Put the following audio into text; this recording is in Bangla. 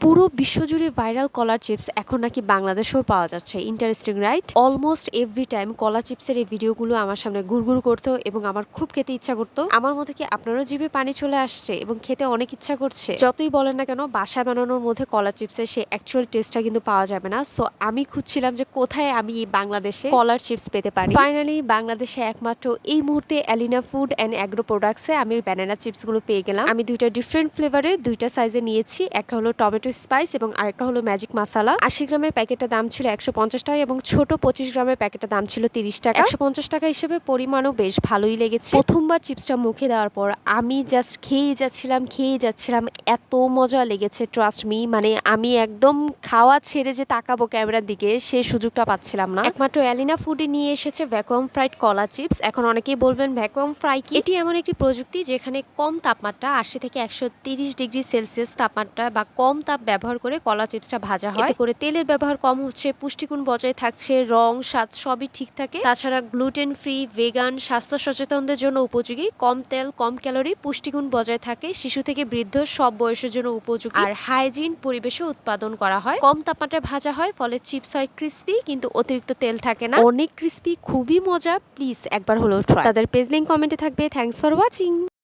পুরো বিশ্বজুড়ে ভাইরাল কলার চিপস এখন নাকি বাংলাদেশেও পাওয়া যাচ্ছে। Interesting right? Almost every time কলা চিপসের এই ভিডিওগুলো আমার সামনে ঘুরঘুর করতো এবং আমার খুব খেতে ইচ্ছা করতো। আমার মধ্যে কি আপনারও জিভে পানি চলে আসছে এবং খেতে অনেক ইচ্ছা করছে? যতই বলেন না কেন, বাসায় বানানোর মধ্যে কলা চিপসের সেই অ্যাকচুয়াল টেস্টটা কিন্তু পাওয়া যাবে না। সো আমি খুঁজছিলাম যে কোথায় আমি বাংলাদেশে কলার চিপস পেতে পারি। ফাইনালি বাংলাদেশে একমাত্র এই মুহূর্তে অ্যালিনা ফুড অ্যান্ড অ্যাগ্রো প্রোডাক্টসে আমি ব্যানানা চিপসগুলো পেয়ে গেলাম। আমি দুইটা ডিফারেন্ট ফ্লেভারে দুইটা সাইজে নিয়েছি। একটা হলো টমেটো স্পাইস এবং আরেকটা হলো ম্যাজিক মশলা। 80 গ্রামের প্যাকেটের দাম ছিল 150 টাকা এবং ছোট 25 গ্রামের প্যাকেটের দাম ছিল 30 টাকা। 150 টাকা হিসেবে পরিমাণও বেশ ভালোই লেগেছে। প্রথমবার চিপসটা মুখে দেওয়ার পর আমি জাস্ট খেয়ে যাচ্ছিলাম, এত মজা লেগেছে, ট্রাস্ট মি। মানে আমি একদম খাওয়া ছেড়ে যে তাকাবো ক্যামেরার দিকে সে সুযোগটা পাচ্ছিলাম না। একমাত্র অ্যালিনা ফুডে নিয়ে এসেছে ভ্যাকুয়াম ফ্রাইড কলা চিপস। এখন অনেকেই বলবেন ভ্যাকুয়াম ফ্রাই কি? এটি এমন একটি প্রযুক্তি যেখানে কম তাপমাত্রা 80 থেকে 130 ডিগ্রি সেলসিয়াস তাপমাত্রা বা কম তাপ ব্যবহার করে কলা চিপসটা ভাজা হয়। এতে করে তেলের ব্যবহার কম হচ্ছে, পুষ্টিগুণ বজায় থাকছে, রং স্বাদ সবই ঠিক থাকে। তাছাড়া গ্লুটেন ফ্রি, ভেগান, স্বাস্থ্য সচেতনদের জন্য উপযোগী, কম তেল, কম ক্যালোরি, পুষ্টিগুণ বজায় থাকে, শিশু থেকে বৃদ্ধ সব বয়সের জন্য উপযোগী, আর হাইজিন পরিবেশে উৎপাদন করা হয়। কম তাপমাত্রায় ভাজা হয়, ফলে চিপস হয় ক্রিস্পি কিন্তু অতিরিক্ত তেল থাকে না। অনেক ক্রিস্পি, খুবই মজা। প্লিজ একবার হলো ট্রাই। তাদের পেজ লিংক কমেন্টে থাকবে। Thanks for watching.